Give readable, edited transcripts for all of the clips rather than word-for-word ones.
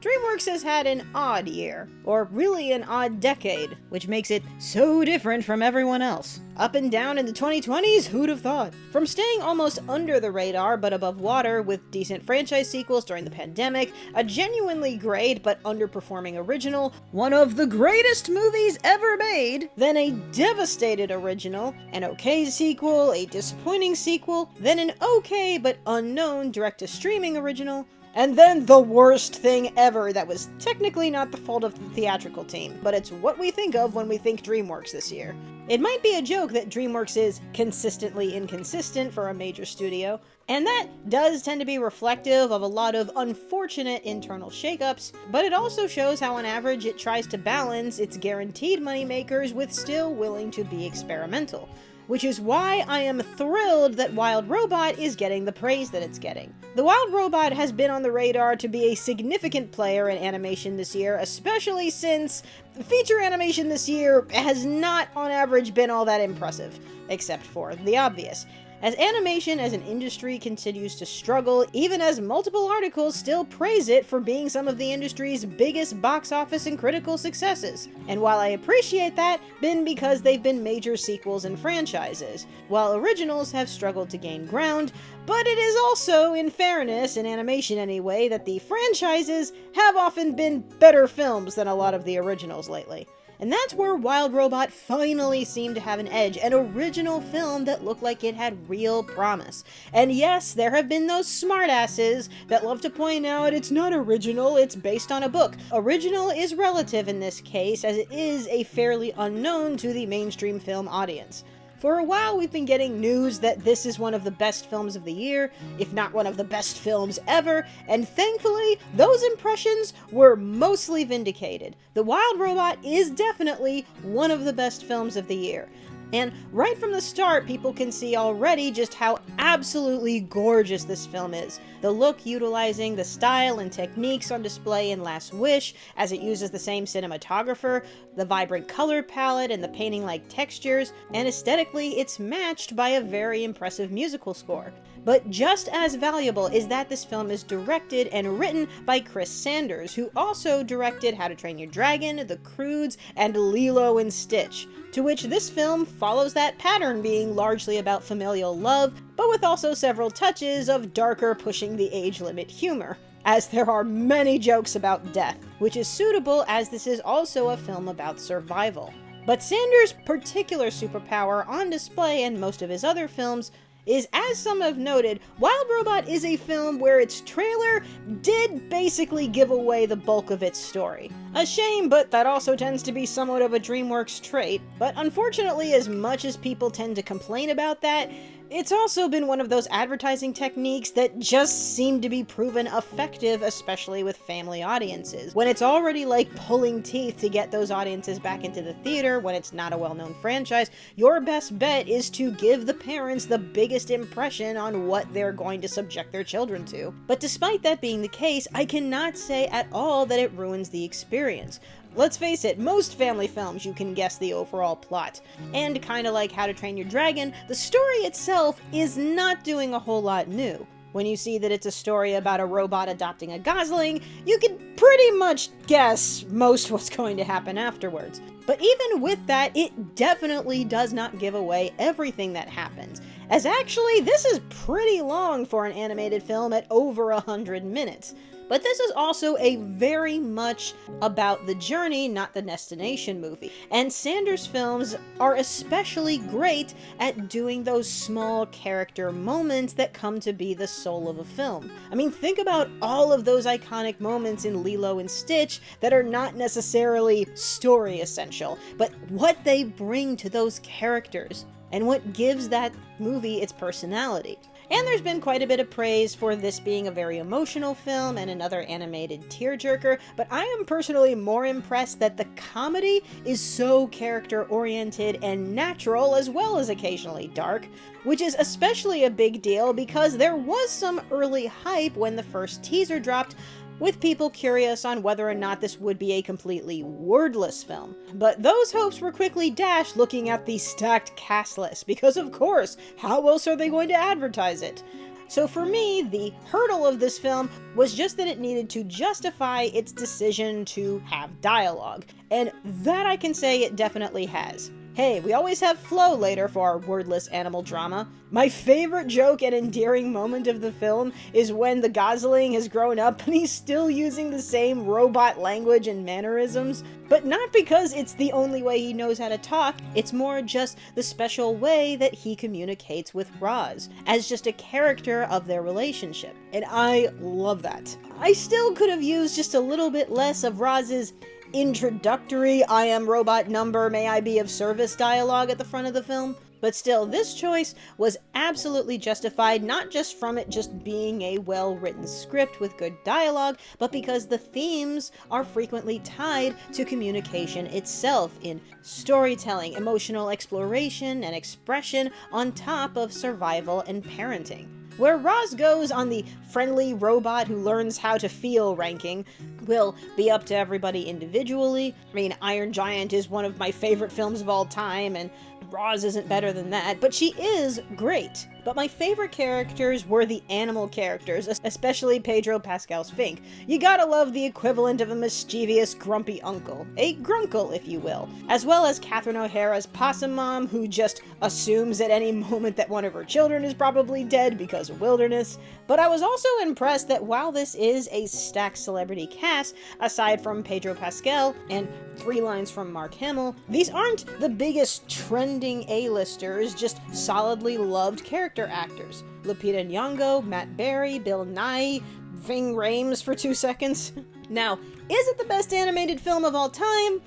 Dreamworks has had an odd year, or really an odd decade, which makes it so different from everyone else. Up and down in the 2020s, who'd have thought? From staying almost under the radar but above water with decent franchise sequels during the pandemic, a genuinely great but underperforming original, one of the greatest movies ever made, then a devastated original, an okay sequel, a disappointing sequel, then an okay but unknown direct-to-streaming original, and then the worst thing ever that was technically not the fault of the theatrical team, but it's what we think of when we think Dreamworks this year. It might be a joke that Dreamworks is consistently inconsistent for a major studio, and that does tend to be reflective of a lot of unfortunate internal shakeups, but it also shows how on average it tries to balance its guaranteed moneymakers with still willing to be experimental. Which is why I am thrilled that Wild Robot is getting the praise that it's getting. The Wild Robot has been on the radar to be a significant player in animation this year, especially since feature animation this year has not on average been all that impressive, except for the obvious. As animation as an industry continues to struggle, even as multiple articles still praise it for being some of the industry's biggest box office and critical successes. And while I appreciate that, been because they've been major sequels and franchises, while originals have struggled to gain ground, but it is also, in fairness, in animation anyway, that the franchises have often been better films than a lot of the originals lately. And that's where Wild Robot finally seemed to have an edge, an original film that looked like it had real promise. And yes, there have been those smartasses that love to point out it's not original, it's based on a book. Original is relative in this case, as it is a fairly unknown to the mainstream film audience. For a while, we've been getting news that this is one of the best films of the year, if not one of the best films ever, and thankfully, those impressions were mostly vindicated. The Wild Robot is definitely one of the best films of the year. And right from the start, people can see already just how absolutely gorgeous this film is. The look utilizing the style and techniques on display in Last Wish, as it uses the same cinematographer, the vibrant color palette and the painting-like textures, and aesthetically it's matched by a very impressive musical score. But just as valuable is that this film is directed and written by Chris Sanders, who also directed How to Train Your Dragon, The Croods, and Lilo and Stitch, to which this film follows that pattern, being largely about familial love, but with also several touches of darker pushing the age limit humor, as there are many jokes about death, which is suitable as this is also a film about survival. But Sanders' particular superpower on display in most of his other films is, as some have noted, Wild Robot is a film where its trailer did basically give away the bulk of its story. A shame, but that also tends to be somewhat of a Dreamworks trait. But unfortunately, as much as people tend to complain about that, it's also been one of those advertising techniques that just seem to be proven effective, especially with family audiences. When it's already like pulling teeth to get those audiences back into the theater when it's not a well-known franchise, your best bet is to give the parents the biggest impression on what they're going to subject their children to. But despite that being the case, I cannot say at all that it ruins the experience. Let's face it, most family films you can guess the overall plot. And kinda like How to Train Your Dragon, the story itself is not doing a whole lot new. When you see that it's a story about a robot adopting a gosling, you can pretty much guess most what's going to happen afterwards. But even with that, it definitely does not give away everything that happens, as actually this is pretty long for an animated film at over 100 minutes. But this is also a very much about the journey, not the destination movie. And Sanders' films are especially great at doing those small character moments that come to be the soul of a film. I mean, think about all of those iconic moments in Lilo and Stitch that are not necessarily story essential, but what they bring to those characters, and what gives that movie its personality. And there's been quite a bit of praise for this being a very emotional film and another animated tearjerker, but I am personally more impressed that the comedy is so character-oriented and natural as well as occasionally dark, which is especially a big deal because there was some early hype when the first teaser dropped, with people curious on whether or not this would be a completely wordless film. But those hopes were quickly dashed looking at the stacked cast list, because of course, how else are they going to advertise it? So for me, the hurdle of this film was just that it needed to justify its decision to have dialogue, and that I can say it definitely has. Hey, we always have flow later for our wordless animal drama. My favorite joke and endearing moment of the film is when the Gosling has grown up and he's still using the same robot language and mannerisms. But not because it's the only way he knows how to talk, it's more just the special way that he communicates with Roz, as just a character of their relationship. And I love that. I still could have used just a little bit less of Roz's introductory "I am robot number, may I be of service" dialogue at the front of the film, but still, this choice was absolutely justified, not just from it just being a well-written script with good dialogue, but because the themes are frequently tied to communication itself in storytelling, emotional exploration, and expression on top of survival and parenting. Where Roz goes on the friendly robot who learns how to feel ranking will be up to everybody individually. I mean, Iron Giant is one of my favorite films of all time, and Roz isn't better than that, but she is great. But my favorite characters were the animal characters, especially Pedro Pascal's Fink. You gotta love the equivalent of a mischievous, grumpy uncle. A grunkle, if you will. As well as Catherine O'Hara's possum mom, who just assumes at any moment that one of her children is probably dead because of wilderness. But I was also impressed that while this is a stacked celebrity cast, aside from Pedro Pascal and 3 lines from Mark Hamill, these aren't the biggest trending A-listers, just solidly loved character actors. Lupita Nyong'o, Matt Berry, Bill Nighy, Ving Rhames for 2 seconds. Now, is it the best animated film of all time?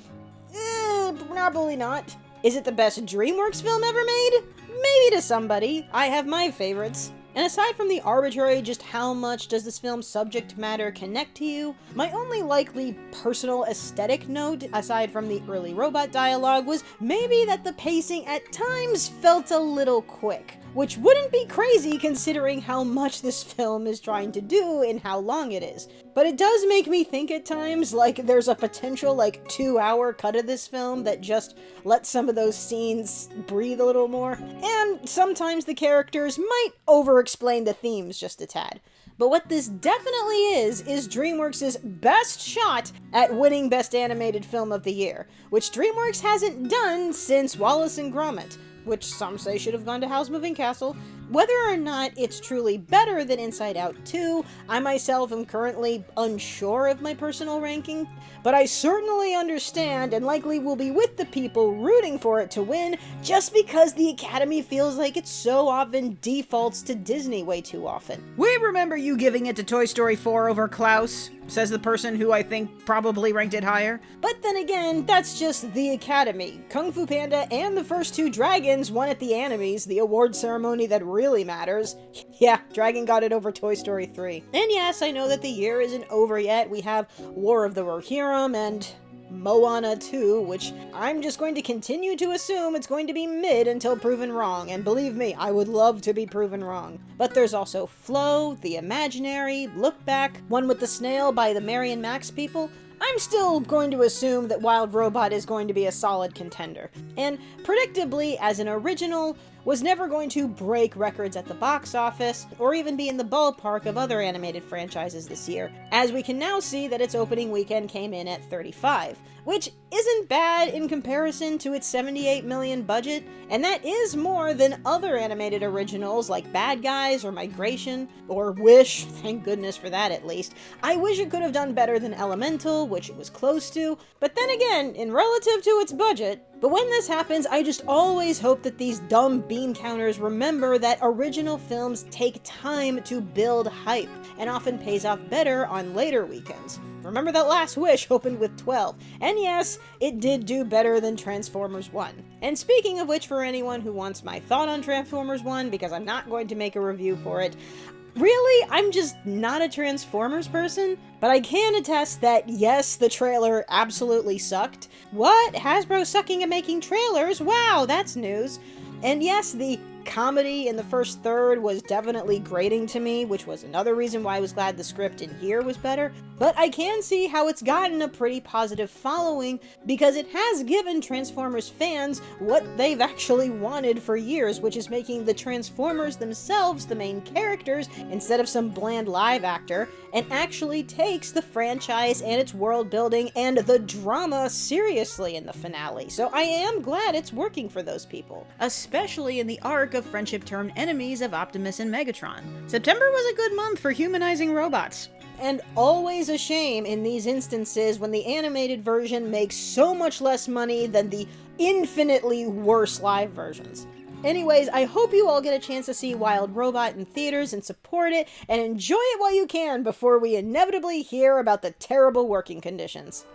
Probably not. Is it the best Dreamworks film ever made? Maybe to somebody. I have my favorites. And aside from the arbitrary just how much does this film's subject matter connect to you, my only likely personal aesthetic note, aside from the early robot dialogue, was maybe that the pacing at times felt a little quick. Which wouldn't be crazy considering how much this film is trying to do and how long it is. But it does make me think at times like there's a potential 2-hour cut of this film that just lets some of those scenes breathe a little more. And sometimes the characters might over-explain the themes just a tad. But what this definitely is DreamWorks' best shot at winning Best Animated Film of the Year, which DreamWorks hasn't done since Wallace and Gromit, which some say should have gone to Howl's Moving Castle. Whether or not it's truly better than Inside Out 2, I myself am currently unsure of my personal ranking, but I certainly understand and likely will be with the people rooting for it to win just because the Academy feels like it so often defaults to Disney way too often. We remember you giving it to Toy Story 4 over Klaus, says the person who I think probably ranked it higher. But then again, that's just the Academy. Kung Fu Panda and the first 2 Dragons won at the Animes, the award ceremony that really matters. Yeah, Dragon got it over Toy Story 3. And yes, I know that the year isn't over yet. We have War of the Rohirrim and Moana 2, which I'm just going to continue to assume it's going to be mid until proven wrong, and believe me, I would love to be proven wrong. But there's also Flow, The Imaginary, Look Back, One with the Snail by the Mary and Max people. I'm still going to assume that Wild Robot is going to be a solid contender, and predictably, as an original, was never going to break records at the box office, or even be in the ballpark of other animated franchises this year, as we can now see that its opening weekend came in at 35, which isn't bad in comparison to its $78 million budget, and that is more than other animated originals like Bad Guys or Migration, or Wish, thank goodness for that at least. I wish it could have done better than Elemental, which it was close to, but then again, in relative to its budget. But when this happens, I just always hope that these dumb bean counters remember that original films take time to build hype, and often pays off better on later weekends. Remember that Last Wish opened with 12, and yes, it did do better than Transformers 1. And speaking of which, for anyone who wants my thought on Transformers 1, because I'm not going to make a review for it, really, I'm just not a Transformers person, but I can attest that yes, the trailer absolutely sucked. What? Hasbro sucking at making trailers? Wow, that's news. And yes, the comedy in the first third was definitely grating to me, which was another reason why I was glad the script in here was better. But I can see how it's gotten a pretty positive following because it has given Transformers fans what they've actually wanted for years, which is making the Transformers themselves the main characters instead of some bland live actor, and actually takes the franchise and its world building and the drama seriously in the finale. So I am glad it's working for those people, especially in the arc of friendship-turned enemies of Optimus and Megatron. September was a good month for humanizing robots. And always a shame in these instances when the animated version makes so much less money than the infinitely worse live versions. Anyways, I hope you all get a chance to see Wild Robot in theaters and support it, and enjoy it while you can before we inevitably hear about the terrible working conditions.